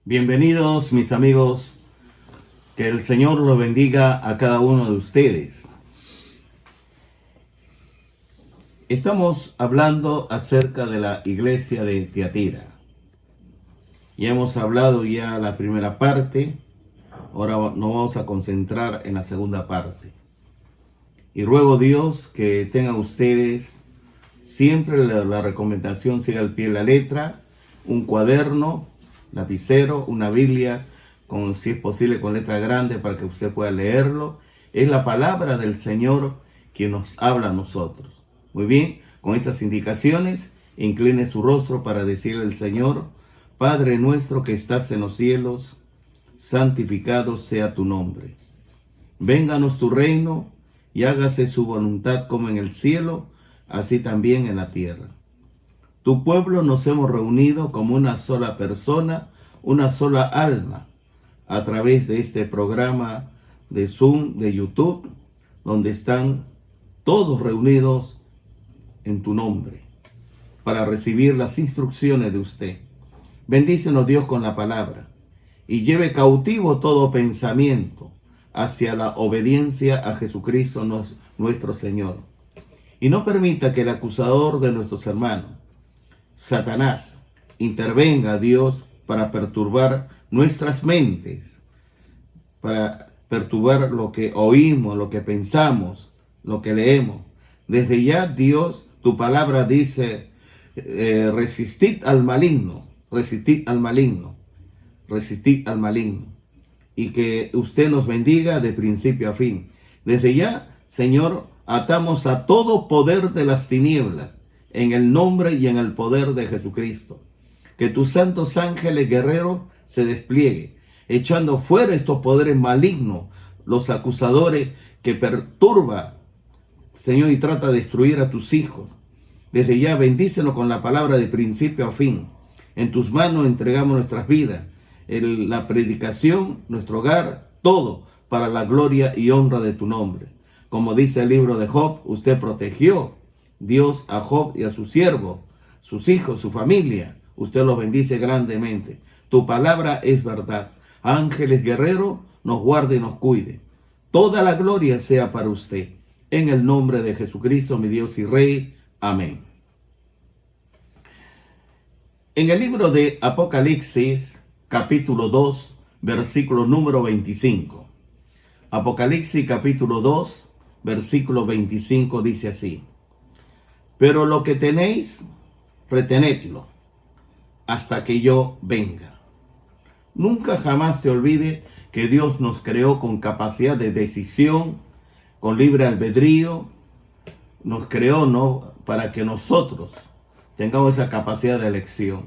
Bienvenidos mis amigos, que el Señor los bendiga a cada uno de ustedes. Estamos hablando acerca de la iglesia de Tiatira. Ya hemos hablado ya la primera parte, ahora nos vamos a concentrar en la segunda parte. Y ruego a Dios que tengan ustedes siempre la recomendación, siga al pie de la letra, un cuaderno, lapicero, una Biblia, si es posible con letra grande para que usted pueda leerlo. Es la palabra del Señor que nos habla a nosotros. Muy bien, con estas indicaciones, incline su rostro para decirle al Señor: Padre nuestro que estás en los cielos, santificado sea tu nombre. Vénganos tu reino y hágase su voluntad como en el cielo, así también en la tierra. Tu pueblo nos hemos reunido como una sola persona, una sola alma, a través de este programa de Zoom, de YouTube, donde están todos reunidos en tu nombre, para recibir las instrucciones de usted. Bendícenos, Dios, con la palabra, y lleve cautivo todo pensamiento hacia la obediencia a Jesucristo nuestro Señor. Y no permita que el acusador de nuestros hermanos, Satanás, intervenga, Dios, para perturbar nuestras mentes, para perturbar lo que oímos, lo que pensamos, lo que leemos. Desde ya, Dios, tu palabra dice, resistid al maligno, resistid al maligno, resistid al maligno. Y que usted nos bendiga de principio a fin. Desde ya, Señor, atamos a todo poder de las tinieblas, en el nombre y en el poder de Jesucristo. Que tus santos ángeles guerreros se desplieguen, echando fuera estos poderes malignos, los acusadores que perturban, Señor, y trata de destruir a tus hijos. Desde ya, bendícenos con la palabra de principio a fin. En tus manos entregamos nuestras vidas, la predicación, nuestro hogar, todo para la gloria y honra de tu nombre. Como dice el libro de Job, usted protegió, Dios, a Job y a su siervo, sus hijos, su familia. Usted los bendice grandemente. Tu palabra es verdad. Ángeles guerreros nos guarde y nos cuide. Toda la gloria sea para usted. En el nombre de Jesucristo, mi Dios y Rey. Amén. En el libro de Apocalipsis, capítulo 2, versículo número 25. Apocalipsis, capítulo 2, versículo 25 dice así: Pero lo que tenéis, retenedlo hasta que yo venga. Nunca jamás te olvide que Dios nos creó con capacidad de decisión, con libre albedrío. Nos creó, ¿no?, para que nosotros tengamos esa capacidad de elección.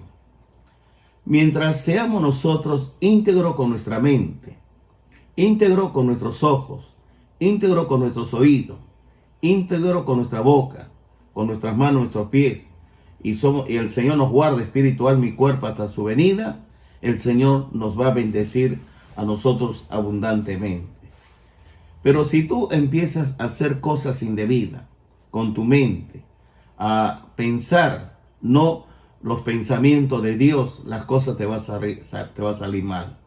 Mientras seamos nosotros íntegros con nuestra mente, íntegro con nuestros ojos, íntegro con nuestros oídos, íntegro con nuestra boca, con nuestras manos, nuestros pies, y el Señor nos guarda espiritual, mi cuerpo, hasta su venida, el Señor nos va a bendecir a nosotros abundantemente. Pero si tú empiezas a hacer cosas indebidas con tu mente, a pensar no los pensamientos de Dios, las cosas te va a salir mal.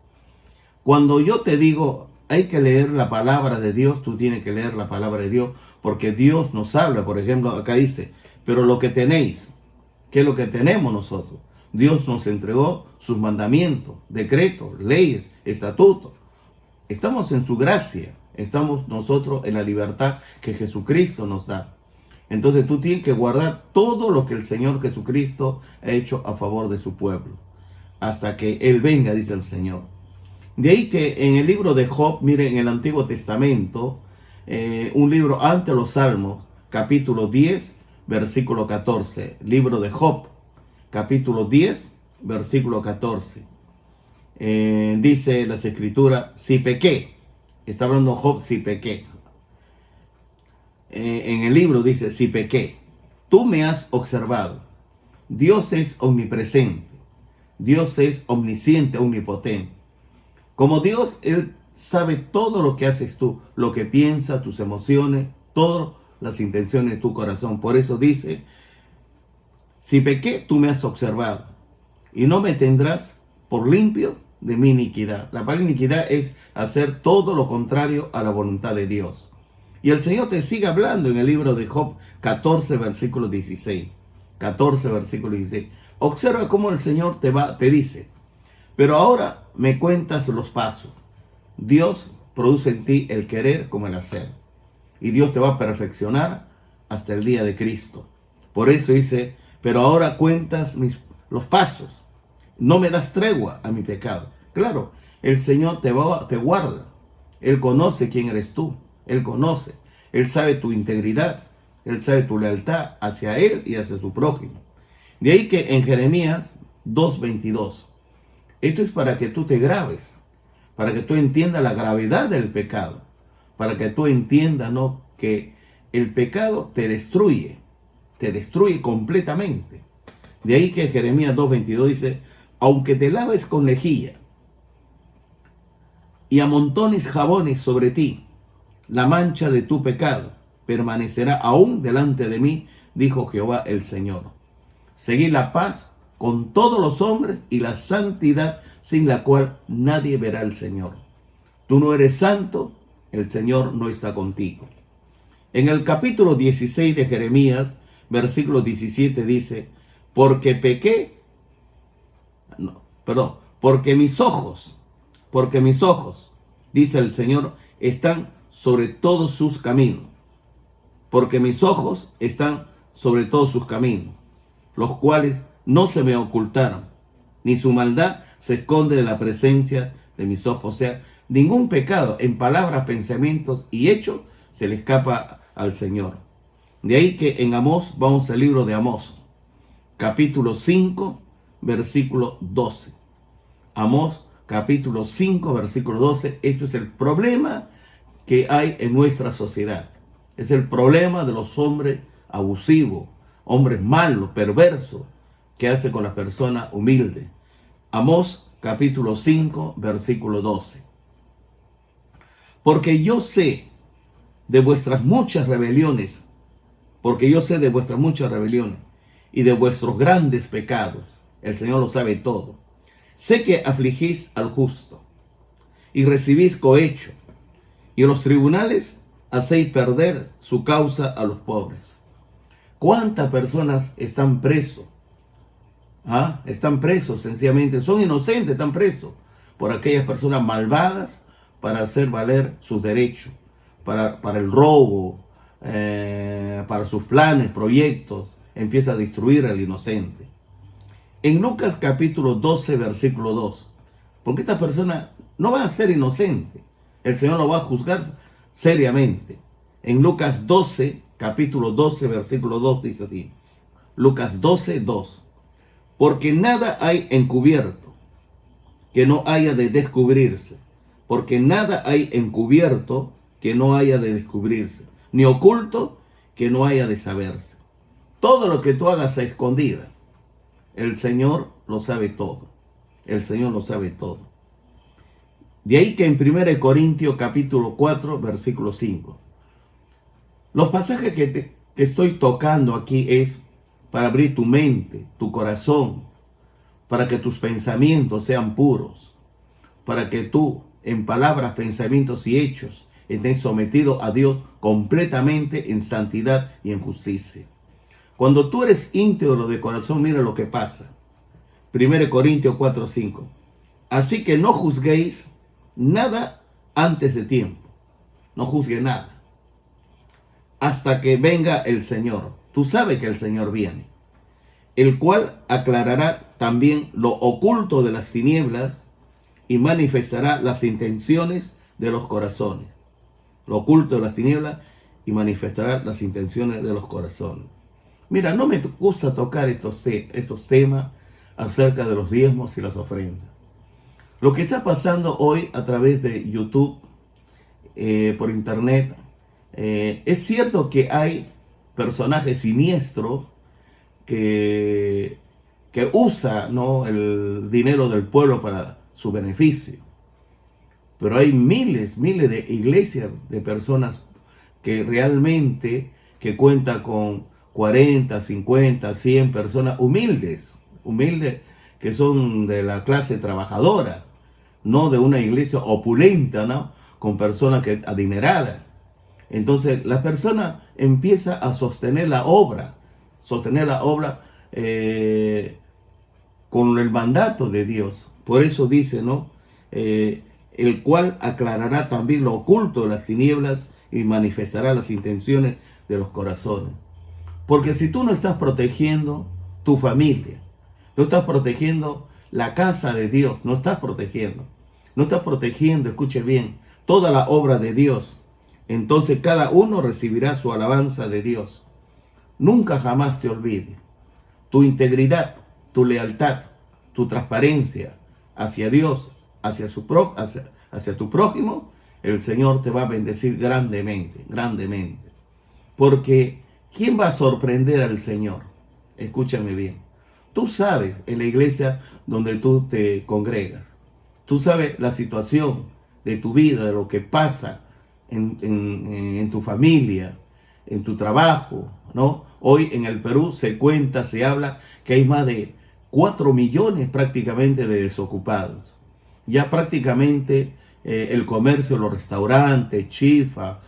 Cuando yo te digo, hay que leer la palabra de Dios, tú tienes que leer la palabra de Dios, porque Dios nos habla. Por ejemplo, acá dice, pero lo que tenéis, ¿qué es lo que tenemos nosotros? Dios nos entregó sus mandamientos, decretos, leyes, estatutos. Estamos en su gracia, estamos nosotros en la libertad que Jesucristo nos da. Entonces tú tienes que guardar todo lo que el Señor Jesucristo ha hecho a favor de su pueblo, hasta que Él venga, dice el Señor. De ahí que en el libro de Job, miren, en el Antiguo Testamento, un libro antes de los Salmos, capítulo 10, versículo 14. Libro de Job, capítulo 10, versículo 14. Dice las Escrituras, si pequé, está hablando Job, si pequé. En el libro dice, si pequé, tú me has observado. Dios es omnipresente, Dios es omnisciente, omnipotente. Como Dios, Él sabe todo lo que haces tú, lo que piensas, tus emociones, todas las intenciones de tu corazón. Por eso dice, si pequé, tú me has observado, y no me tendrás por limpio de mi iniquidad. La palabra iniquidad es hacer todo lo contrario a la voluntad de Dios. Y el Señor te sigue hablando en el libro de Job 14, versículo 16. 14, versículo 16. Observa cómo el Señor te dice, pero ahora me cuentas los pasos. Dios produce en ti el querer como el hacer. Y Dios te va a perfeccionar hasta el día de Cristo. Por eso dice, pero ahora cuentas los pasos. No me das tregua a mi pecado. Claro, el Señor te guarda. Él conoce quién eres tú. Él conoce. Él sabe tu integridad. Él sabe tu lealtad hacia Él y hacia su prójimo. De ahí que en Jeremías 2:22. Esto es para que tú te grabes. Para que tú entiendas la gravedad del pecado. Para que tú entiendas, ¿no?, que el pecado te destruye completamente. De ahí que Jeremías 2:22 dice, aunque te laves con lejía y amontones jabones sobre ti, la mancha de tu pecado permanecerá aún delante de mí, dijo Jehová el Señor. Seguí la paz con todos los hombres y la santidad sin la cual nadie verá al Señor. Tú no eres santo, el Señor no está contigo. En el capítulo 16 de Jeremías, versículo 17 dice, porque mis ojos, dice el Señor, están sobre todos sus caminos. Porque mis ojos están sobre todos sus caminos, los cuales no se me ocultaron, ni su maldad se esconde de la presencia de mis ojos. O sea, ningún pecado en palabras, pensamientos y hechos se le escapa al Señor. De ahí que en Amós, vamos al libro de Amós, capítulo 5, versículo 12. Amós, capítulo 5, versículo 12. Esto es el problema que hay en nuestra sociedad. Es el problema de los hombres abusivos, hombres malos, perversos, que hacen con las personas humildes. Amós, capítulo 5, versículo 12. Porque yo sé de vuestras muchas rebeliones, y de vuestros grandes pecados. El Señor lo sabe todo. Sé que afligís al justo y recibís cohecho, y en los tribunales hacéis perder su causa a los pobres. ¿Cuántas personas están presos? Están presos, sencillamente, son inocentes, están presos por aquellas personas malvadas para hacer valer sus derechos, para el robo, para sus planes, proyectos, empieza a destruir al inocente. En Lucas capítulo 12, versículo 2, porque esta persona no va a ser inocente, el Señor lo va a juzgar seriamente. En Lucas 12, capítulo 12, versículo 2 dice así, Lucas 12, 2, porque nada hay encubierto que no haya de descubrirse, porque nada hay encubierto que no haya de descubrirse, ni oculto que no haya de saberse. Todo lo que tú hagas a escondida, el Señor lo sabe todo. El Señor lo sabe todo. De ahí que en 1 Corintios capítulo 4, versículo 5. Los pasajes que te estoy tocando aquí es para abrir tu mente, tu corazón, para que tus pensamientos sean puros, para que tú, en palabras, pensamientos y hechos, estés sometido a Dios completamente en santidad y en justicia. Cuando tú eres íntegro de corazón, mira lo que pasa. 1 Corintios 4, 5. Así que no juzguéis nada antes de tiempo. No juzgue nada. Hasta que venga el Señor. Tú sabes que el Señor viene. El cual aclarará también lo oculto de las tinieblas y manifestará las intenciones de los corazones. Lo oculto de las tinieblas y manifestará las intenciones de los corazones. Mira, no me gusta tocar estos temas acerca de los diezmos y las ofrendas. Lo que está pasando hoy a través de YouTube, por internet, es cierto que hay personajes siniestros que usan, ¿no?, el dinero del pueblo para su beneficio. Pero hay miles de iglesias, de personas que realmente cuentan con 40, 50, 100 personas humildes que son de la clase trabajadora, no de una iglesia opulenta, ¿no? Con personas adineradas. Entonces la persona empieza a sostener la obra con el mandato de Dios. Por eso dice, ¿no? El cual aclarará también lo oculto de las tinieblas y manifestará las intenciones de los corazones. Porque si tú no estás protegiendo tu familia, no estás protegiendo la casa de Dios, no estás protegiendo, escuche bien, toda la obra de Dios, entonces cada uno recibirá su alabanza de Dios. Nunca jamás te olvides tu integridad, tu lealtad, tu transparencia hacia Dios, hacia tu prójimo. El Señor te va a bendecir grandemente, grandemente. Porque ¿quién va a sorprender al Señor? Escúchame bien. Tú sabes en la iglesia donde tú te congregas. Tú sabes la situación de tu vida, de lo que pasa en tu familia, en tu trabajo, ¿no? Hoy en el Perú se cuenta, se habla que hay más de 4 millones prácticamente de desocupados. Ya prácticamente el comercio, los restaurantes, chifa,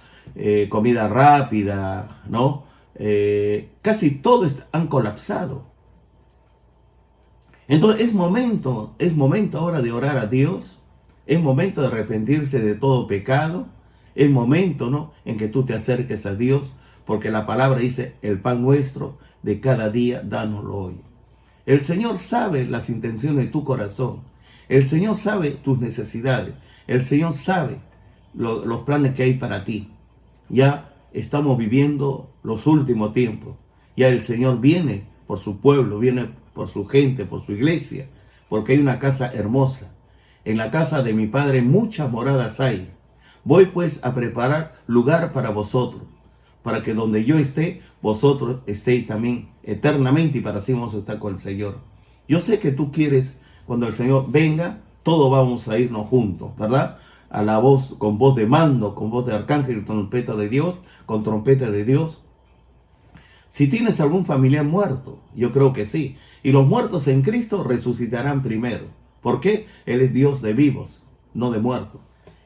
comida rápida, ¿no? Casi todos han colapsado. Entonces es momento ahora de orar a Dios, es momento de arrepentirse de todo pecado, es momento, ¿no?, en que tú te acerques a Dios, porque la palabra dice, el pan nuestro de cada día, dánoslo hoy. El Señor sabe las intenciones de tu corazón, el Señor sabe tus necesidades, el Señor sabe los planes que hay para ti. Ya estamos viviendo los últimos tiempos, ya el Señor viene por su pueblo, viene por su gente, por su iglesia, porque hay una casa hermosa. En la casa de mi Padre muchas moradas hay. Voy pues a preparar lugar para vosotros, para que donde yo esté, vosotros estéis también eternamente, y para así vamos a estar con el Señor. Yo sé que tú quieres, cuando el Señor venga, todos vamos a irnos juntos, ¿verdad? A la voz, con voz de mando, con voz de arcángel, trompeta de Dios, con trompeta de Dios. Si tienes algún familiar muerto, yo creo que sí. Y los muertos en Cristo resucitarán primero. ¿Por qué? Él es Dios de vivos, no de muertos.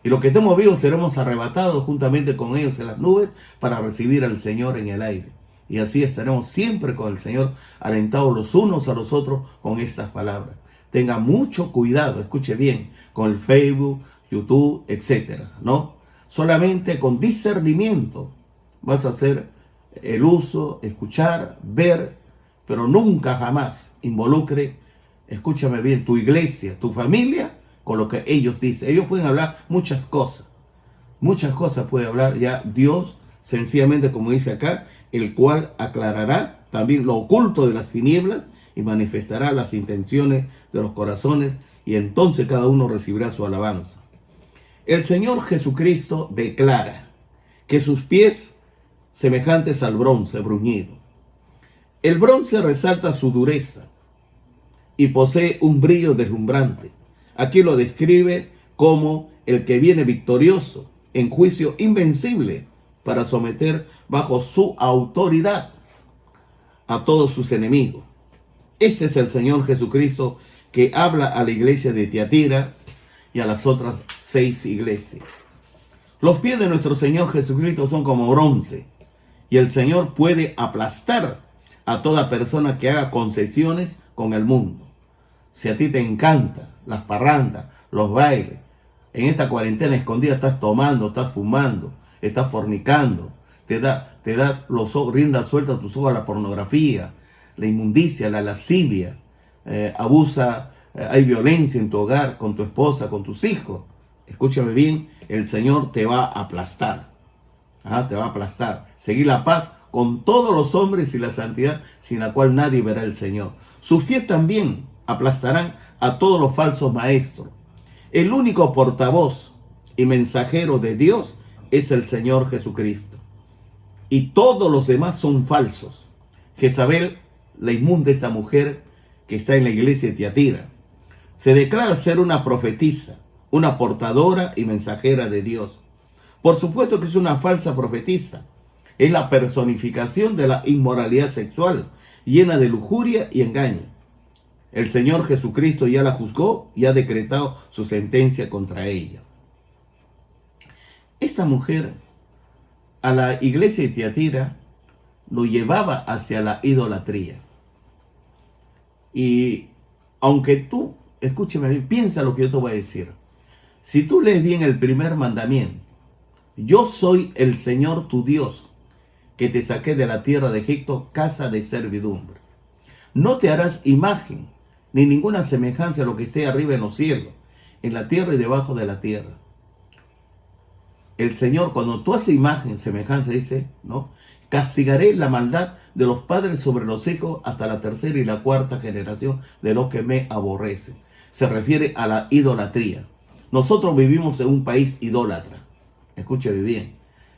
Y los que estemos vivos seremos arrebatados juntamente con ellos en las nubes para recibir al Señor en el aire. Y así estaremos siempre con el Señor, alentados los unos a los otros con estas palabras. Tenga mucho cuidado, escuche bien, con el Facebook, YouTube, etcétera, ¿no? Solamente con discernimiento vas a hacer el uso, escuchar, ver, pero nunca jamás involucre, escúchame bien, tu iglesia, tu familia, con lo que ellos dicen. Ellos pueden hablar muchas cosas puede hablar ya Dios, sencillamente como dice acá, el cual aclarará también lo oculto de las tinieblas y manifestará las intenciones de los corazones, y entonces cada uno recibirá su alabanza. El Señor Jesucristo declara que sus pies semejantes al bronce bruñido. El bronce resalta su dureza y posee un brillo deslumbrante. Aquí lo describe como el que viene victorioso en juicio invencible para someter bajo su autoridad a todos sus enemigos. Ese es el Señor Jesucristo que habla a la iglesia de Tiatira y a las otras 6 iglesias. Los pies de nuestro Señor Jesucristo son como bronce, y el Señor puede aplastar a toda persona que haga concesiones con el mundo. Si a ti te encanta las parrandas, los bailes, en esta cuarentena escondida estás tomando, estás fumando, estás fornicando, te da rienda suelta a tus ojos a la pornografía, la inmundicia, la lascivia, hay violencia en tu hogar, con tu esposa, con tus hijos. Escúchame bien, el Señor te va a aplastar. Te va a aplastar. Seguir la paz con todos los hombres y la santidad sin la cual nadie verá al Señor. Sus pies también aplastarán a todos los falsos maestros. El único portavoz y mensajero de Dios es el Señor Jesucristo. Y todos los demás son falsos. Jezabel, la inmunda, esta mujer que está en la iglesia de Tiatira, se declara ser una profetisa, una portadora y mensajera de Dios. Por supuesto que es una falsa profetisa. Es la personificación de la inmoralidad sexual, llena de lujuria y engaño. El Señor Jesucristo ya la juzgó y ha decretado su sentencia contra ella. Esta mujer a la iglesia de Tiatira lo llevaba hacia la idolatría. Y aunque tú, escúchame bien, piensa lo que yo te voy a decir. Si tú lees bien el primer mandamiento, yo soy el Señor tu Dios, que te saqué de la tierra de Egipto, casa de servidumbre. No te harás imagen, ni ninguna semejanza a lo que esté arriba en los cielos, en la tierra y debajo de la tierra. El Señor, cuando tú haces imagen, semejanza, dice, ¿no? Castigaré la maldad de los padres sobre los hijos hasta la tercera y la cuarta generación de los que me aborrecen. Se refiere a la idolatría. Nosotros vivimos en un país idólatra. Escúcheme bien.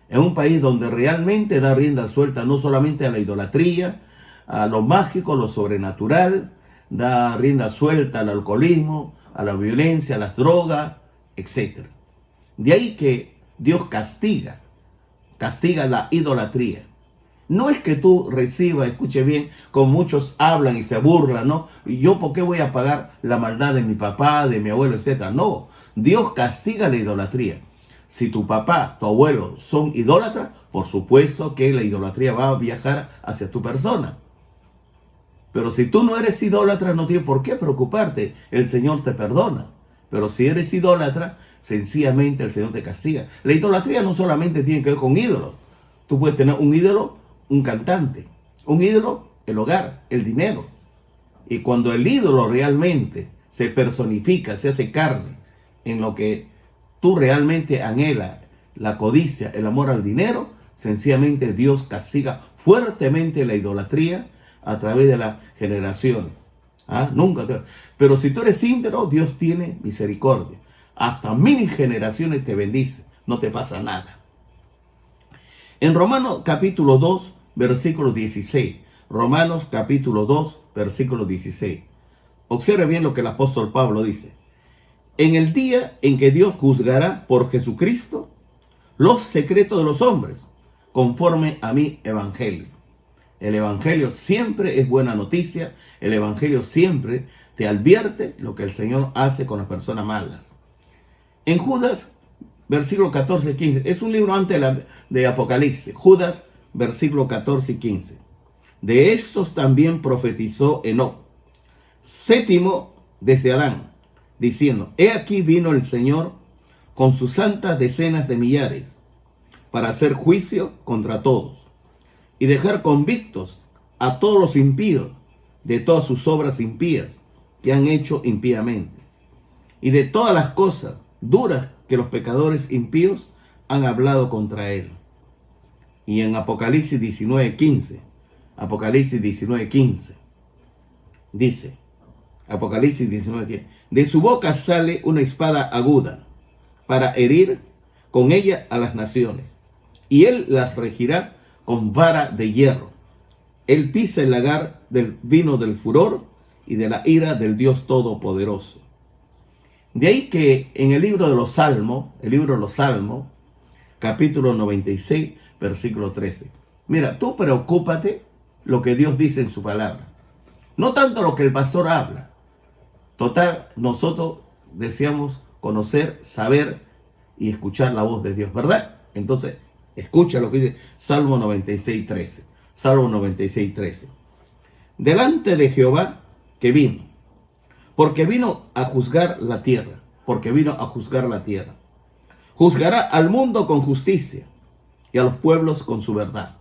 En un país donde realmente da rienda suelta no solamente a la idolatría, a lo mágico, lo sobrenatural, da rienda suelta al alcoholismo, a la violencia, a las drogas, etc. De ahí que Dios castiga la idolatría. No es que tú recibas, escuche bien, como muchos hablan y se burlan, ¿no? ¿Yo por qué voy a pagar la maldad de mi papá, de mi abuelo, etcétera? No, Dios castiga la idolatría. Si tu papá, tu abuelo son idólatras, por supuesto que la idolatría va a viajar hacia tu persona. Pero si tú no eres idólatra, no tienes por qué preocuparte. El Señor te perdona. Pero si eres idólatra, sencillamente el Señor te castiga. La idolatría no solamente tiene que ver con ídolos. Tú puedes tener un ídolo, un cantante. Un ídolo, el hogar, el dinero. Y cuando el ídolo realmente se personifica, se hace carne en lo que tú realmente anhelas, la codicia, el amor al dinero, sencillamente Dios castiga fuertemente la idolatría a través de las generaciones. Pero si tú eres íntegro, Dios tiene misericordia. Hasta 1000 generaciones te bendice. No te pasa nada. En Romanos capítulo 2, versículo 16. Romanos capítulo 2, versículo 16. Observe bien lo que el apóstol Pablo dice. En el día en que Dios juzgará por Jesucristo los secretos de los hombres, conforme a mi evangelio. El evangelio siempre es buena noticia. El evangelio siempre te advierte lo que el Señor hace con las personas malas. En Judas, versículo 14 y 15. Es un libro antes de Apocalipsis. Judas, versículo 14 y 15. De estos también profetizó Enoc, séptimo desde Adán, diciendo, he aquí vino el Señor con sus santas decenas de millares para hacer juicio contra todos y dejar convictos a todos los impíos de todas sus obras impías que han hecho impíamente y de todas las cosas duras que los pecadores impíos han hablado contra él. Y en Apocalipsis 19:15, Apocalipsis 19:15, dice, Apocalipsis 19:15, de su boca sale una espada aguda para herir con ella a las naciones, y él las regirá con vara de hierro. Él pisa el lagar del vino del furor y de la ira del Dios Todopoderoso. De ahí que en el libro de los Salmos, capítulo 96, versículo 13. Mira, tú preocúpate lo que Dios dice en su palabra. No tanto lo que el pastor habla. Total, nosotros deseamos conocer, saber y escuchar la voz de Dios, ¿verdad? Entonces, escucha lo que dice Salmo 96, 13. Salmo 96, 13. Delante de Jehová que vino, porque vino a juzgar la tierra, Juzgará al mundo con justicia y a los pueblos con su verdad.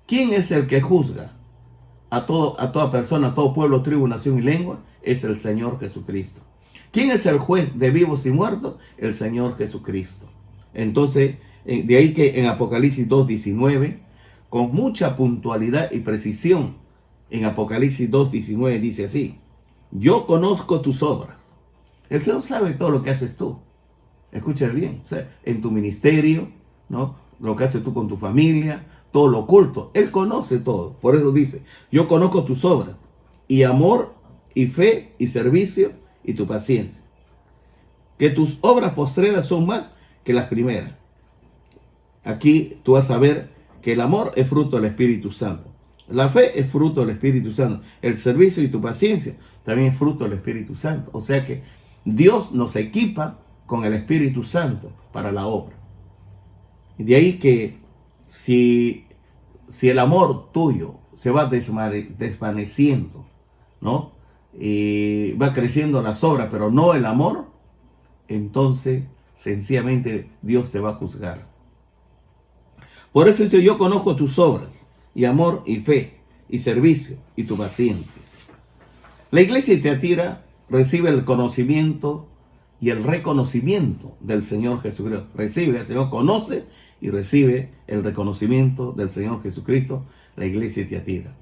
¿Quién es el que juzga a toda persona, a todo pueblo, tribu, nación y lengua? Es el Señor Jesucristo. ¿Quién es el juez de vivos y muertos? El Señor Jesucristo. Entonces, de ahí que en Apocalipsis 2:19, con mucha puntualidad y precisión, en Apocalipsis 2:19 dice así, yo conozco tus obras. El Señor sabe todo lo que haces tú. Escucha bien, en tu ministerio, ¿no? Lo que haces tú con tu familia, todo lo oculto. Él conoce todo. Por eso dice, yo conozco tus obras, y amor, y fe, y servicio, y tu paciencia. Que tus obras postreras son más que las primeras. Aquí tú vas a ver que el amor es fruto del Espíritu Santo. La fe es fruto del Espíritu Santo. El servicio y tu paciencia también es fruto del Espíritu Santo. O sea que Dios nos equipa con el Espíritu Santo para la obra. Y de ahí que si el amor tuyo se va desvaneciendo, ¿no? Y va creciendo las obras, pero no el amor, entonces sencillamente Dios te va a juzgar. Por eso dice, yo conozco tus obras, y amor, y fe, y servicio, y tu paciencia. La iglesia de Tiatira recibe el conocimiento y el reconocimiento del Señor Jesucristo. Recibe, el Señor conoce y recibe el reconocimiento del Señor Jesucristo, la iglesia de Tiatira,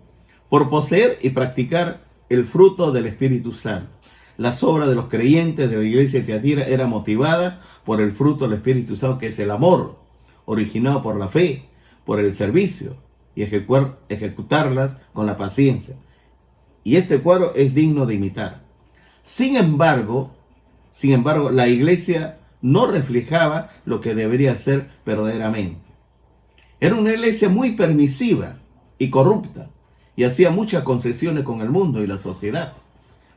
por poseer y practicar el fruto del Espíritu Santo. Las obras de los creyentes de la iglesia de Tiatira eran motivadas por el fruto del Espíritu Santo, que es el amor, originado por la fe, por el servicio y ejecutarlas con la paciencia. Y este cuadro es digno de imitar. Sin embargo, la iglesia no reflejaba lo que debería ser verdaderamente. Era una iglesia muy permisiva y corrupta, y hacía muchas concesiones con el mundo y la sociedad.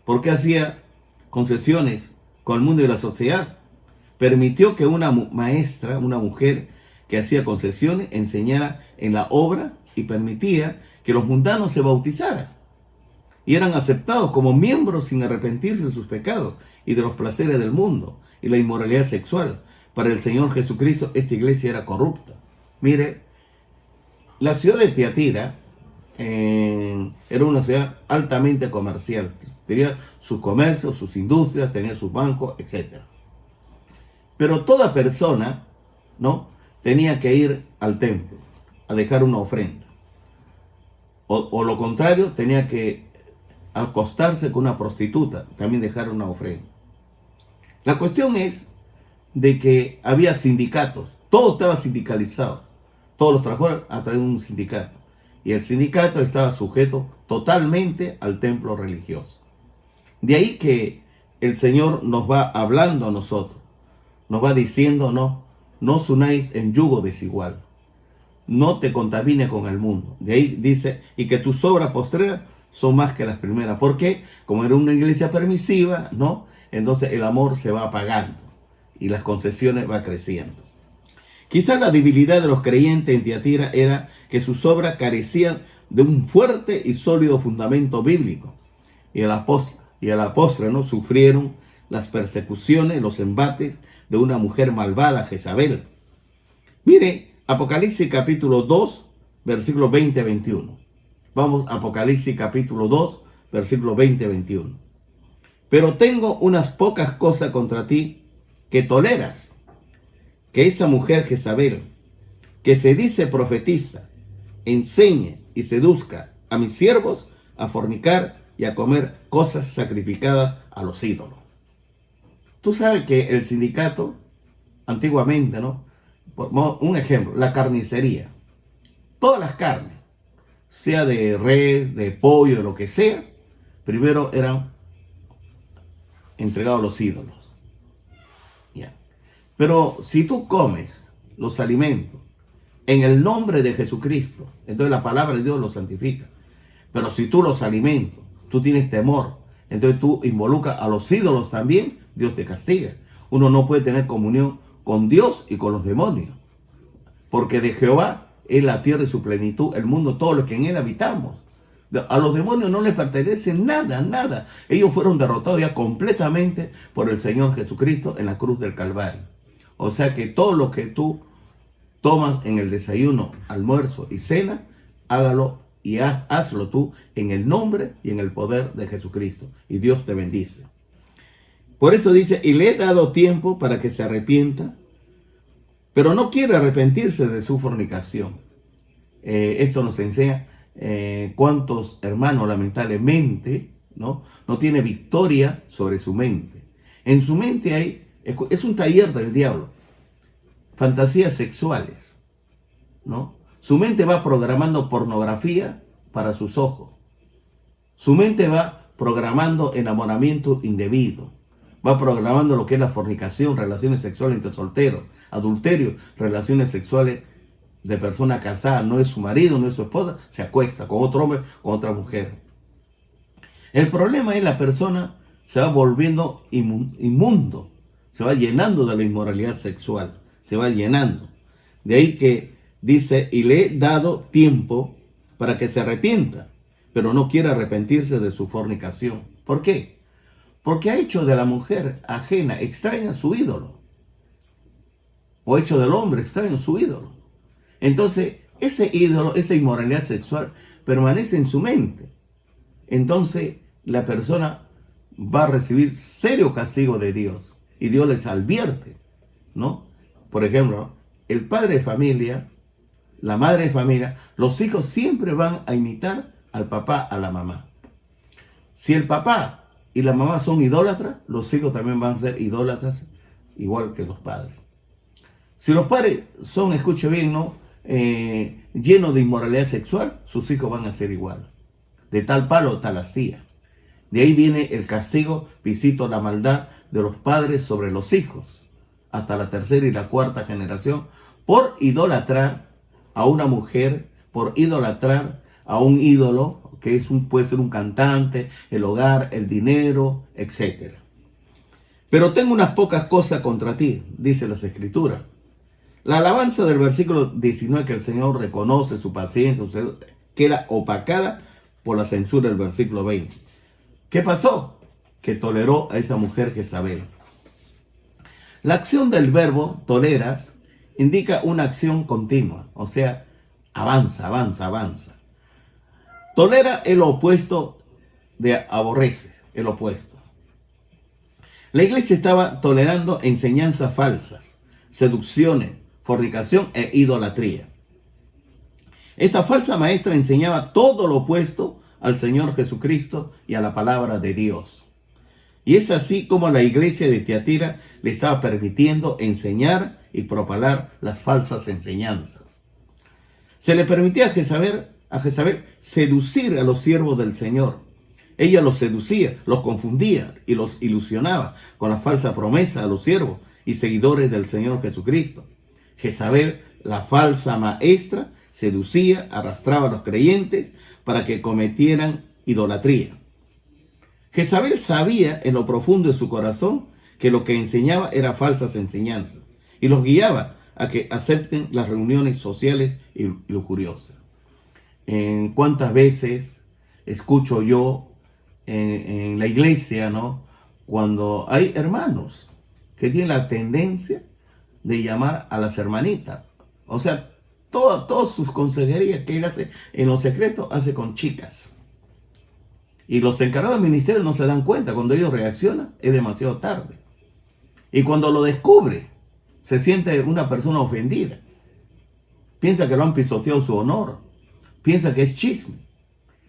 ¿Por qué hacía concesiones con el mundo y la sociedad? Permitió que una maestra, una mujer que hacía concesiones, enseñara en la obra y permitía que los mundanos se bautizaran y eran aceptados como miembros sin arrepentirse de sus pecados y de los placeres del mundo y la inmoralidad sexual. Para el Señor Jesucristo, esta iglesia era corrupta. Mire, la ciudad de Tiatira era una ciudad altamente comercial. Tenía sus comercios, sus industrias, tenía sus bancos, etc. Pero toda persona, ¿no?, tenía que ir al templo a dejar una ofrenda. O lo contrario, tenía que acostarse con una prostituta, también dejar una ofrenda. La cuestión es de que había sindicatos, todo estaba sindicalizado. Todos los trabajadores a través de un sindicato. Y el sindicato estaba sujeto totalmente al templo religioso. De ahí que el Señor nos va hablando a nosotros. Nos va diciendo, no os unáis en yugo desigual. No te contamine con el mundo. De ahí dice, y que tus obras postreras son más que las primeras. ¿Por qué? Como era una iglesia permisiva, ¿no?, entonces el amor se va apagando y las concesiones van creciendo. Quizás la debilidad de los creyentes en Tiatira era que sus obras carecían de un fuerte y sólido fundamento bíblico. Y a la postre, ¿no?, sufrieron las persecuciones, los embates de una mujer malvada, Jezabel. Mire, Apocalipsis capítulo 2, versículo 20-21. Vamos, Apocalipsis capítulo 2, versículo 20-21. Pero tengo unas pocas cosas contra ti que toleras, que esa mujer Jezabel, que se dice profetiza, enseñe y seduzca a mis siervos a fornicar y a comer cosas sacrificadas a los ídolos. Tú sabes que el sindicato, antiguamente, ¿no?, un ejemplo, la carnicería, todas las carnes, sea de res, de pollo, de lo que sea, primero eran entregados a los ídolos. Ya. Pero si tú comes los alimentos en el nombre de Jesucristo, entonces la palabra de Dios los santifica. Pero si tú los alimentos, tú tienes temor, entonces tú involucras a los ídolos también, Dios te castiga. Uno no puede tener comunión con Dios y con los demonios, porque de Jehová es la tierra y su plenitud, el mundo, todo lo que en él habitamos. A los demonios no les pertenece nada. Ellos fueron derrotados ya completamente por el Señor Jesucristo en la cruz del Calvario. O sea que todo lo que tú tomas en el desayuno, almuerzo y cena, hágalo y hazlo tú en el nombre y en el poder de Jesucristo. Y Dios te bendice. Por eso dice, y le he dado tiempo para que se arrepienta, pero no quiere arrepentirse de su fornicación. Esto nos enseña cuántos hermanos lamentablemente no tiene victoria sobre su mente. En su mente es un taller del diablo, fantasías sexuales, ¿no? Su mente va programando pornografía para sus ojos. Su mente va programando enamoramiento indebido. Va programando lo que es la fornicación, relaciones sexuales entre solteros, adulterio, relaciones sexuales de persona casada, no es su marido, no es su esposa, se acuesta con otro hombre, con otra mujer. El problema es la persona se va volviendo inmundo, se va llenando de la inmoralidad sexual, se va llenando. De ahí que dice, y le he dado tiempo para que se arrepienta, pero no quiere arrepentirse de su fornicación. ¿Por qué? Porque ha hecho de la mujer ajena, extraña, su ídolo. O hecho del hombre extraño, su ídolo. Entonces, ese ídolo, esa inmoralidad sexual, permanece en su mente. Entonces, la persona va a recibir serio castigo de Dios. Y Dios les advierte, ¿no? Por ejemplo, el padre de familia, la madre de familia, los hijos siempre van a imitar al papá, a la mamá. Si el papá y la mamá son idólatras, los hijos también van a ser idólatras, igual que los padres. Si los padres son, escuche bien, ¿no? Llenos de inmoralidad sexual, sus hijos van a ser igual. De tal palo, tal astilla. De ahí viene el castigo, visito la maldad de los padres sobre los hijos, hasta la tercera y la cuarta generación, por idolatrar a una mujer, por idolatrar a un ídolo, que puede ser un cantante, el hogar, el dinero, etc. Pero tengo unas pocas cosas contra ti, dice las Escrituras. La alabanza del versículo 19, que el Señor reconoce su paciencia, queda opacada por la censura del versículo 20. ¿Qué pasó? Que toleró a esa mujer Jezabel. La acción del verbo toleras indica una acción continua, o sea, avanza, avanza, avanza. Tolera el opuesto de aborrece, el opuesto. La iglesia estaba tolerando enseñanzas falsas, seducciones, fornicación e idolatría. Esta falsa maestra enseñaba todo lo opuesto al Señor Jesucristo y a la palabra de Dios. Y es así como la iglesia de Tiatira le estaba permitiendo enseñar y propagar las falsas enseñanzas. Se le permitía a Jezabel seducir a los siervos del Señor. Ella los seducía, los confundía y los ilusionaba con la falsa promesa a los siervos y seguidores del Señor Jesucristo. Jezabel, la falsa maestra, seducía, arrastraba a los creyentes para que cometieran idolatría. Jezabel sabía en lo profundo de su corazón que lo que enseñaba era falsas enseñanzas y los guiaba a que acepten las reuniones sociales y lujuriosas. En cuántas veces escucho yo en la iglesia, ¿no? Cuando hay hermanos que tienen la tendencia de llamar a las hermanitas. O sea, todas sus consejerías que él hace en lo secreto, hace con chicas. Y los encargados del ministerio no se dan cuenta. Cuando ellos reaccionan, es demasiado tarde. Y cuando lo descubre, se siente una persona ofendida. Piensa que lo han pisoteado su honor. Piensa que es chisme.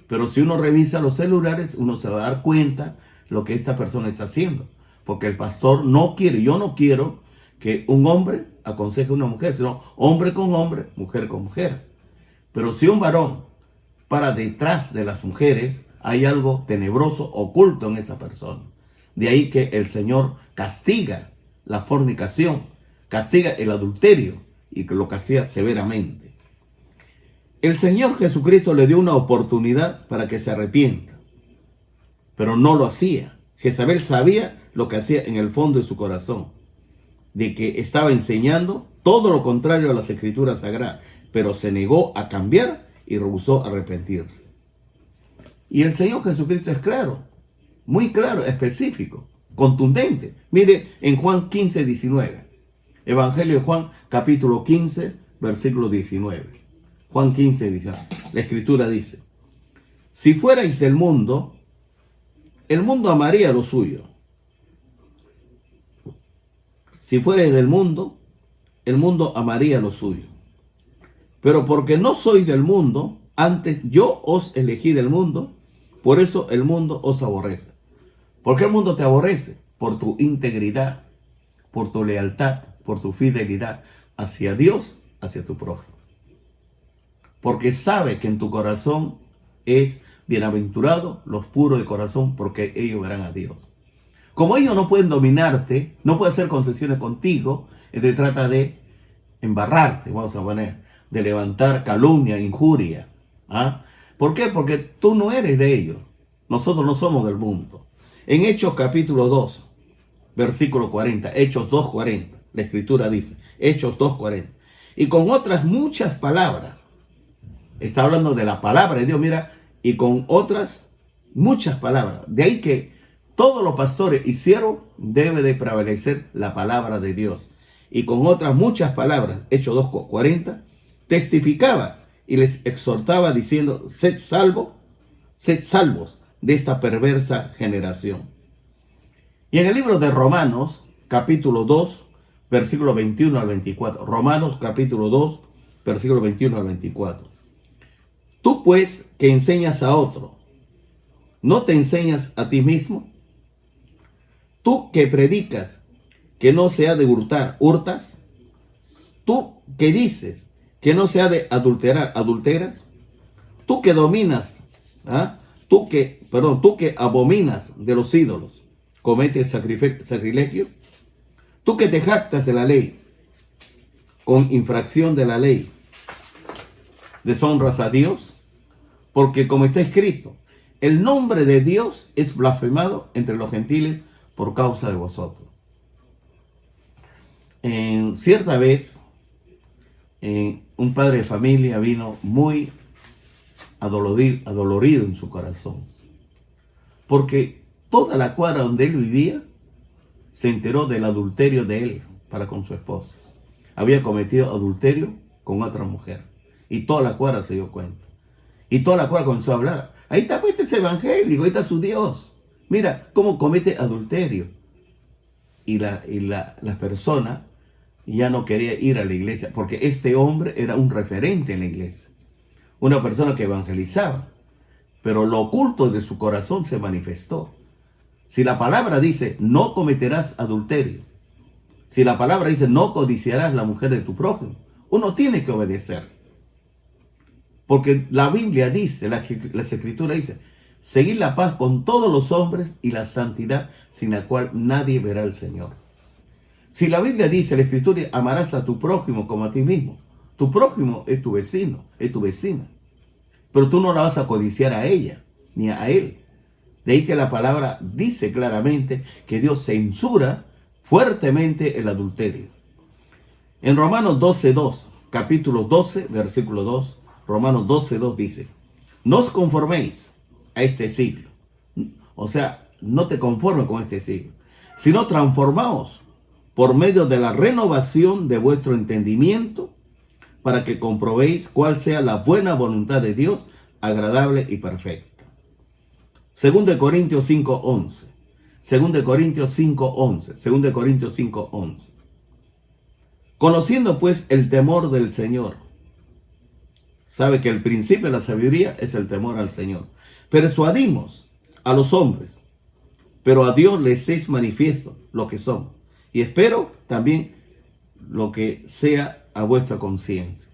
Pero si uno revisa los celulares, uno se va a dar cuenta lo que esta persona está haciendo. Porque el pastor no quiere, yo no quiero que un hombre aconseje a una mujer, sino hombre con hombre, mujer con mujer. Pero si un varón para detrás de las mujeres, hay algo tenebroso oculto en esta persona. De ahí que el Señor castiga la fornicación, castiga el adulterio y que lo castiga severamente. El Señor Jesucristo le dio una oportunidad para que se arrepienta, pero no lo hacía. Jezabel sabía lo que hacía en el fondo de su corazón, de que estaba enseñando todo lo contrario a las Escrituras Sagradas, pero se negó a cambiar y rehusó arrepentirse. Y el Señor Jesucristo es claro, muy claro, específico, contundente. Mire en Juan 15, 19. Evangelio de Juan, capítulo 15, versículo 19. Juan 15, 19. La Escritura dice: si fuerais del mundo, el mundo amaría lo suyo. Si fuerais del mundo, el mundo amaría lo suyo. Pero porque no sois del mundo, antes yo os elegí del mundo, por eso el mundo os aborrece. ¿Por qué el mundo te aborrece? Por tu integridad, por tu lealtad, por tu fidelidad hacia Dios, hacia tu prójimo. Porque sabe que en tu corazón es bienaventurado los puros de corazón, porque ellos verán a Dios. Como ellos no pueden dominarte, no pueden hacer concesiones contigo, entonces trata de embarrarte, vamos a poner, de levantar calumnia, injuria. ¿Ah? ¿Por qué? Porque tú no eres de ellos. Nosotros no somos del mundo. En Hechos capítulo 2, versículo 40, Hechos 2:40, la escritura dice, Hechos 2:40. Y con otras muchas palabras, está hablando de la palabra de Dios, mira, y con otras muchas palabras. De ahí que todos los pastores y siervos debe de prevalecer la palabra de Dios. Y con otras muchas palabras, Hechos 2:40, testificaba y les exhortaba diciendo, sed salvos de esta perversa generación. Y en el libro de Romanos, capítulo 2, versículo 21 al 24. Romanos, capítulo 2, versículo 21 al 24. Tú pues que enseñas a otro, ¿no te enseñas a ti mismo? Tú que predicas que no se ha de hurtar, ¿hurtas? Tú que dices que no se ha de adulterar, ¿adulteras? Tú que dominas, tú que abominas de los ídolos, ¿cometes sacrilegio? Tú que te jactas de la ley, con infracción de la ley, ¿deshonras a Dios? Porque como está escrito, el nombre de Dios es blasfemado entre los gentiles por causa de vosotros. Cierta vez, un padre de familia vino muy adolorido en su corazón, porque toda la cuadra donde él vivía se enteró del adulterio de él para con su esposa. Había cometido adulterio con otra mujer y toda la cuadra se dio cuenta. Y toda la cuadra comenzó a hablar. Ahí está, pues, este es evangélico, ahí está su Dios. Mira cómo comete adulterio. Y la persona ya no quería ir a la iglesia, porque este hombre era un referente en la iglesia. Una persona que evangelizaba. Pero lo oculto de su corazón se manifestó. Si la palabra dice, no cometerás adulterio. Si la palabra dice, no codiciarás la mujer de tu prójimo. Uno tiene que obedecer. Porque la Biblia dice, las Escrituras dice, seguir la paz con todos los hombres y la santidad sin la cual nadie verá al Señor. Si la Biblia dice, la Escritura, amarás a tu prójimo como a ti mismo. Tu prójimo es tu vecino, es tu vecina. Pero tú no la vas a codiciar a ella, ni a él. De ahí que la palabra dice claramente que Dios censura fuertemente el adulterio. En Romanos 12:2, capítulo 12, versículo 2, Romanos 12:2 dice, no os conforméis a este siglo. O sea, no te conformes con este siglo, sino transformaos por medio de la renovación de vuestro entendimiento para que comprobéis cuál sea la buena voluntad de Dios, agradable y perfecta. 2 Corintios 5:11. 2 Corintios 5:11. 2 Corintios 5:11. Conociendo pues el temor del Señor. Sabe que el principio de la sabiduría es el temor al Señor. Persuadimos a los hombres, pero a Dios les es manifiesto lo que somos. Y espero también lo que sea a vuestra conciencia.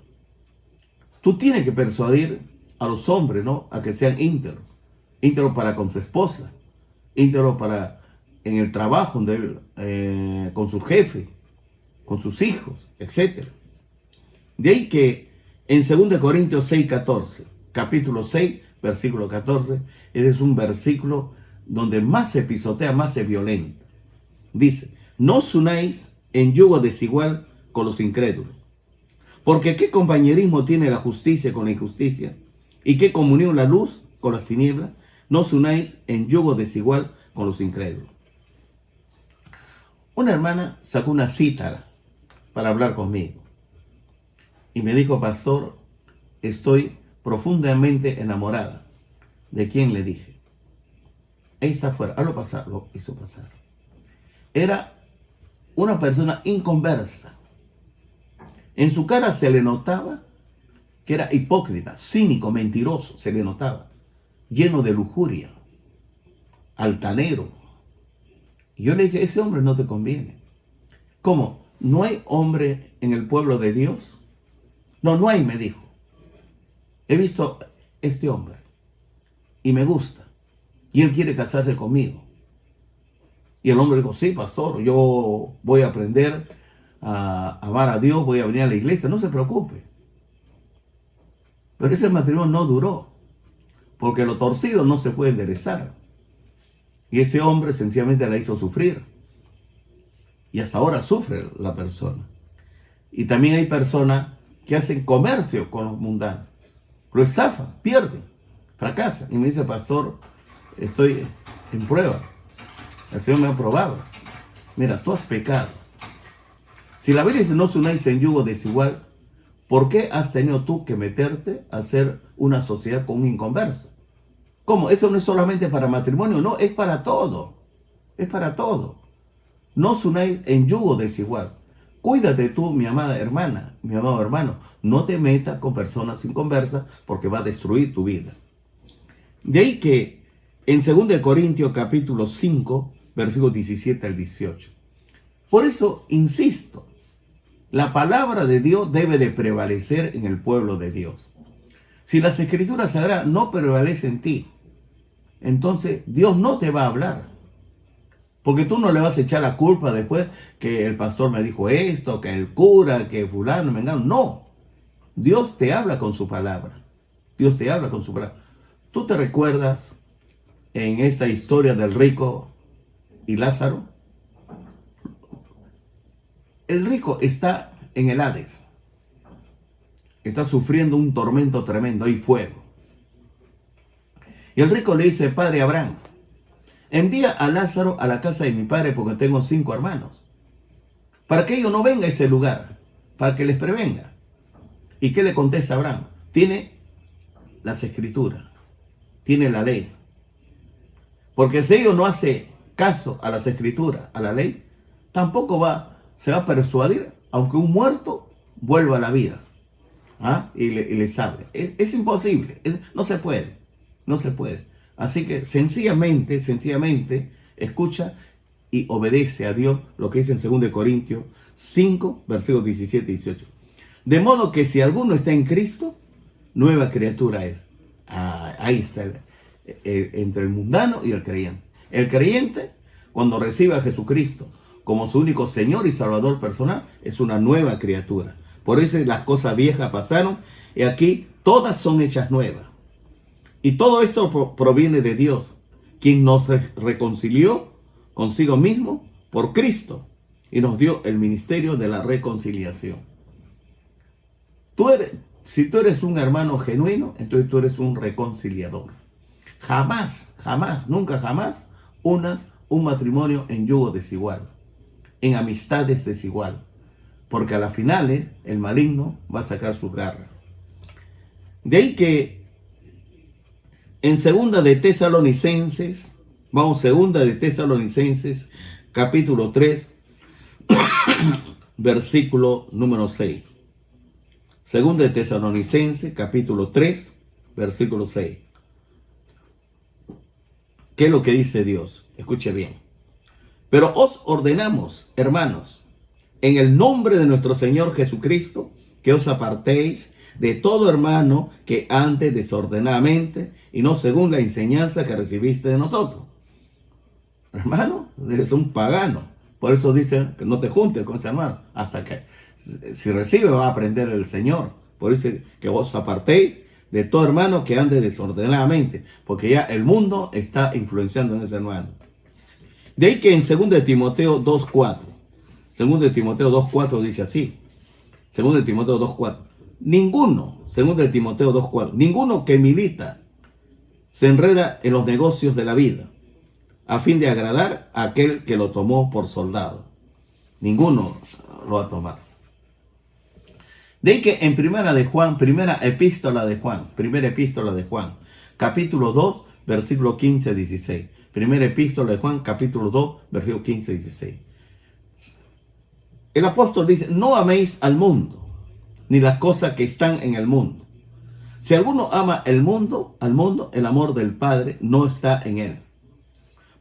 Tú tienes que persuadir a los hombres, ¿no? A que sean íntegros. Íntegros para con su esposa. Íntegros para en el trabajo con su jefe, con sus hijos, etc. De ahí que en 2 Corintios 6:14, capítulo 6, versículo 14, es un versículo donde más se pisotea, más se violenta. Dice, no os unáis en yugo desigual con los incrédulos. Porque ¿qué compañerismo tiene la justicia con la injusticia? ¿Y qué comunión la luz con las tinieblas? No os unáis en yugo desigual con los incrédulos. Una hermana sacó una cítara para hablar conmigo. Y me dijo, pastor, estoy profundamente enamorada. ¿De quién? Le dije. Ahí está afuera. Hazlo pasar. Lo hizo pasar. Era una persona inconversa. En su cara se le notaba que era hipócrita, cínico, mentiroso. Se le notaba. Lleno de lujuria. Altanero. Y yo le dije, ese hombre no te conviene. ¿Cómo? ¿No hay hombre en el pueblo de Dios? No, no hay, me dijo. He visto este hombre y me gusta. Y él quiere casarse conmigo. Y el hombre dijo, sí, pastor, yo voy a aprender a amar a Dios, voy a venir a la iglesia, no se preocupe. Pero ese matrimonio no duró, porque lo torcido no se puede enderezar. Y ese hombre sencillamente la hizo sufrir. Y hasta ahora sufre la persona. Y también hay personas que hacen comercio con los mundanos. Lo estafan, pierden, fracasan. Y me dice, pastor, estoy en prueba. El Señor me ha probado. Mira, tú has pecado. Si la Biblia dice no os unáis en yugo desigual, ¿por qué has tenido tú que meterte a hacer una sociedad con un inconverso? ¿Cómo? Eso no es solamente para matrimonio, no, es para todo. Es para todo. No os unáis en yugo desigual. Cuídate tú, mi amada hermana, mi amado hermano. No te metas con personas inconversas porque va a destruir tu vida. De ahí que en 2 Corintios capítulo 5, versículos 17 al 18. Por eso, insisto, la palabra de Dios debe de prevalecer en el pueblo de Dios. Si las escrituras sagradas no prevalecen en ti, entonces Dios no te va a hablar. Porque tú no le vas a echar la culpa después que el pastor me dijo esto, que el cura, que fulano, mengano. No. Dios te habla con su palabra. Dios te habla con su palabra. ¿Tú te recuerdas en esta historia del rico y Lázaro? El rico está en el Hades. Está sufriendo un tormento tremendo, hay fuego. Y el rico le dice, padre Abraham, envía a Lázaro a la casa de mi padre porque tengo 5 hermanos. Para que ellos no vengan a ese lugar, para que les prevenga. ¿Y qué le contesta Abraham? Tiene las escrituras, tiene la ley. Porque si ellos no hacen caso a las escrituras, a la ley, tampoco se va a persuadir, aunque un muerto vuelva a la vida. Y les hable. Es imposible, no se puede, no se puede. Así que sencillamente, escucha y obedece a Dios, lo que dice en 2 Corintios 5, versículos 17 y 18. De modo que si alguno está en Cristo, nueva criatura es. Ahí está entre el mundano y el creyente. El creyente, cuando recibe a Jesucristo como su único Señor y Salvador personal, es una nueva criatura. Por eso las cosas viejas pasaron y aquí todas son hechas nuevas. Y todo esto proviene de Dios, quien nos reconcilió consigo mismo por Cristo y nos dio el ministerio de la reconciliación. Si tú eres un hermano genuino, entonces tú eres un reconciliador. Jamás, nunca jamás unas un matrimonio en yugo desigual, en amistades desigual, porque a la final el maligno va a sacar su garra. De ahí que en 2 de Tesalonicenses, capítulo 3, versículo número 6. 2 de Tesalonicenses, capítulo 3, versículo 6. ¿Qué es lo que dice Dios? Escuche bien. Pero os ordenamos, hermanos, en el nombre de nuestro Señor Jesucristo, que os apartéis de todo hermano que ande desordenadamente y no según la enseñanza que recibiste de nosotros. Hermano, eres un pagano. Por eso dicen que no te juntes con ese hermano, hasta que si recibe va a aprender el Señor. Por eso que os apartéis de todo hermano que ande desordenadamente, porque ya el mundo está influenciando en ese hermano. De ahí que en 2 de Timoteo 2.4, 2 de Timoteo 2.4 dice así, 2 de Timoteo 2.4, ninguno que milita se enreda en los negocios de la vida, a fin de agradar a aquel que lo tomó por soldado. Ninguno lo va a tomar. De ahí que en primera epístola de Juan, capítulo 2, versículo 15-16. Primera epístola de Juan, capítulo 2, versículo 15-16. El apóstol dice, no améis al mundo, ni las cosas que están en el mundo. Si alguno ama el mundo, el amor del Padre no está en él.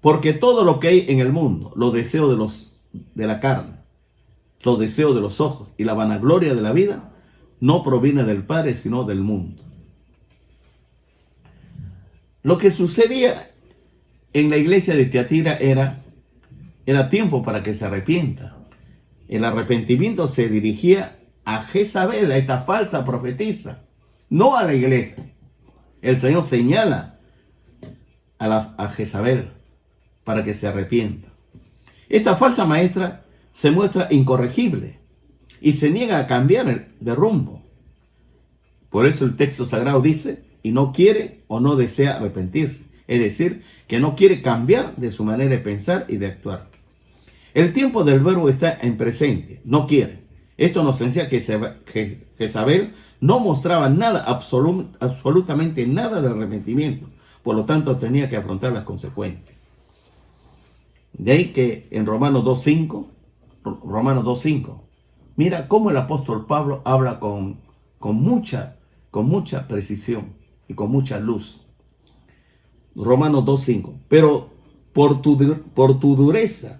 Porque todo lo que hay en el mundo, los deseos de la carne, los deseos de los ojos y la vanagloria de la vida, no proviene del Padre, sino del mundo. Lo que sucedía en la iglesia de Tiatira era tiempo para que se arrepienta. El arrepentimiento se dirigía a Jezabel, a esta falsa profetisa, no a la iglesia. El Señor señala a Jezabel para que se arrepienta. Esta falsa maestra se muestra incorregible y se niega a cambiar de rumbo. Por eso el texto sagrado dice, y no quiere o no desea arrepentirse. Es decir, que no quiere cambiar de su manera de pensar y de actuar. El tiempo del verbo está en presente, no quiere. Esto nos enseña que Jezabel no mostraba nada, absolutamente nada de arrepentimiento. Por lo tanto, tenía que afrontar las consecuencias. De ahí que en Romanos 2.5, mira cómo el apóstol Pablo habla con mucha precisión y con mucha luz. Romanos 2.5, pero por tu dureza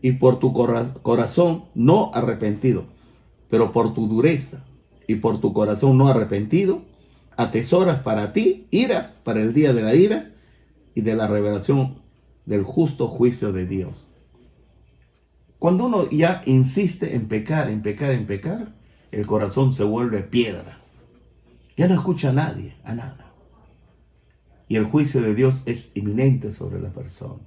y por tu corazón no arrepentido, pero por tu dureza y por tu corazón no arrepentido, atesoras para ti ira para el día de la ira y de la revelación del justo juicio de Dios. Cuando uno ya insiste en pecar, el corazón se vuelve piedra. Ya no escucha a nadie, a nada. Y el juicio de Dios es inminente sobre la persona.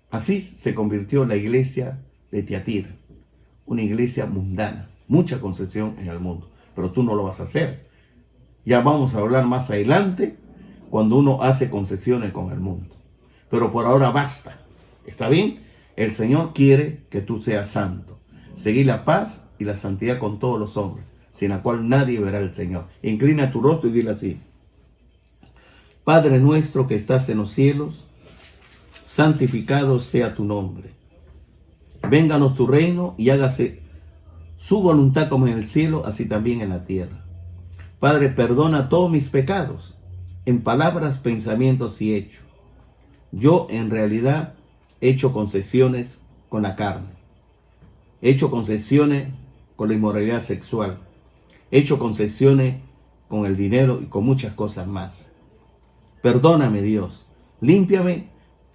Así se convirtió la iglesia de Tiatira, una iglesia mundana, mucha concesión en el mundo. Pero tú no lo vas a hacer. Ya vamos a hablar más adelante cuando uno hace concesiones con el mundo. Pero por ahora basta. ¿Está bien? El Señor quiere que tú seas santo. Seguir la paz y la santidad con todos los hombres, sin la cual nadie verá al Señor. Inclina tu rostro y dile así: Padre nuestro que estás en los cielos, santificado sea tu nombre. Vénganos tu reino y hágase su voluntad como en el cielo, así también en la tierra. Padre, perdona todos mis pecados, en palabras, pensamientos y hechos. Yo en realidad he hecho concesiones con la carne. He hecho concesiones con la inmoralidad sexual. He hecho concesiones con el dinero y con muchas cosas más. Perdóname, Dios. Límpiame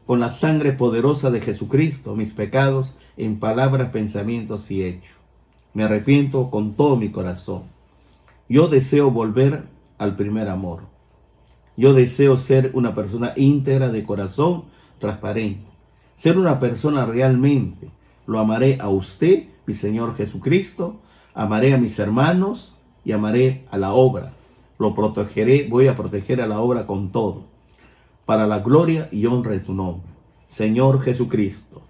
con la sangre poderosa de Jesucristo mis pecados en palabras, pensamientos y hechos. Me arrepiento con todo mi corazón. Yo deseo volver al primer amor. Yo deseo ser una persona íntegra de corazón, transparente. Ser una persona realmente. Lo amaré a usted, mi Señor Jesucristo. Amaré a mis hermanos y amaré a la obra. Lo protegeré, voy a proteger a la obra con todo, para la gloria y honra de tu nombre. Señor Jesucristo,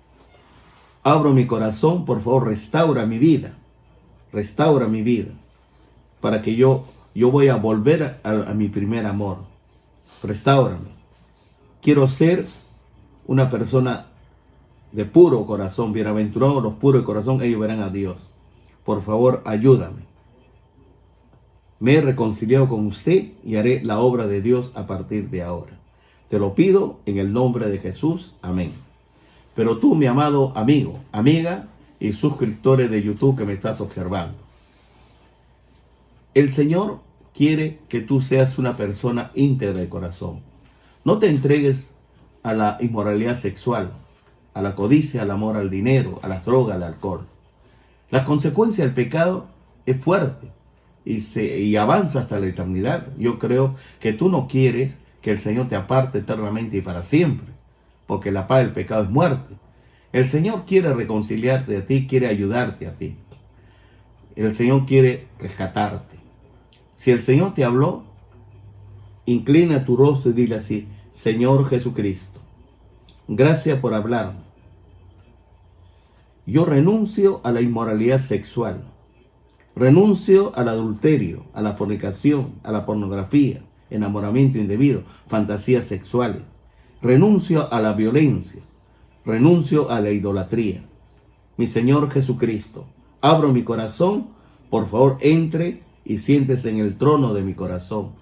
abro mi corazón, por favor, restaura mi vida, para que yo voy a volver a mi primer amor. Restáurame. Quiero ser una persona de puro corazón, bienaventurados los puros de corazón, ellos verán a Dios. Por favor, ayúdame. Me he reconciliado con usted y haré la obra de Dios a partir de ahora. Te lo pido en el nombre de Jesús. Amén. Pero tú, mi amado amigo, amiga y suscriptores de YouTube que me estás observando, el Señor quiere que tú seas una persona íntegra de corazón. No te entregues a la inmoralidad sexual, a la codicia, al amor al dinero, a las drogas, al alcohol. Las consecuencias del pecado es fuerte y avanza hasta la eternidad. Yo creo que tú no quieres que el Señor te aparte eternamente y para siempre, porque la paga del pecado es muerte. El Señor quiere reconciliarte a ti, quiere ayudarte a ti. El Señor quiere rescatarte. Si el Señor te habló, inclina tu rostro y dile así: Señor Jesucristo, gracias por hablarme. Yo renuncio a la inmoralidad sexual. Renuncio al adulterio, a la fornicación, a la pornografía, enamoramiento indebido, fantasías sexuales. Renuncio a la violencia. Renuncio a la idolatría. Mi Señor Jesucristo, abro mi corazón. Por favor, entre y siéntese en el trono de mi corazón.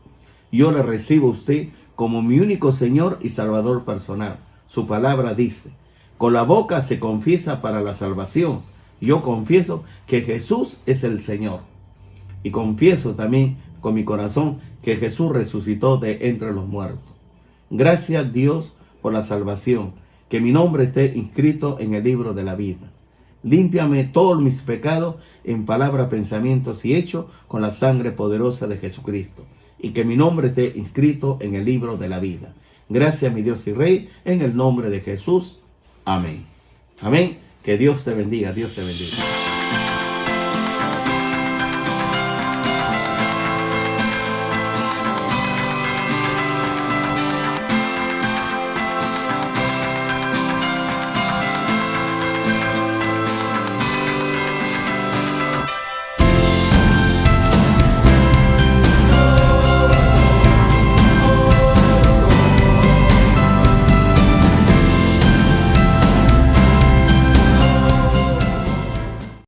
Yo le recibo a usted como mi único Señor y Salvador personal. Su palabra dice: con la boca se confiesa para la salvación. Yo confieso que Jesús es el Señor. Y confieso también con mi corazón que Jesús resucitó de entre los muertos. Gracias, Dios, por la salvación. Que mi nombre esté inscrito en el libro de la vida. Límpiame todos mis pecados en palabra, pensamientos y hechos con la sangre poderosa de Jesucristo. Y que mi nombre esté inscrito en el libro de la vida. Gracias, mi Dios y Rey, en el nombre de Jesús. Amén. Amén. Que Dios te bendiga. Dios te bendiga.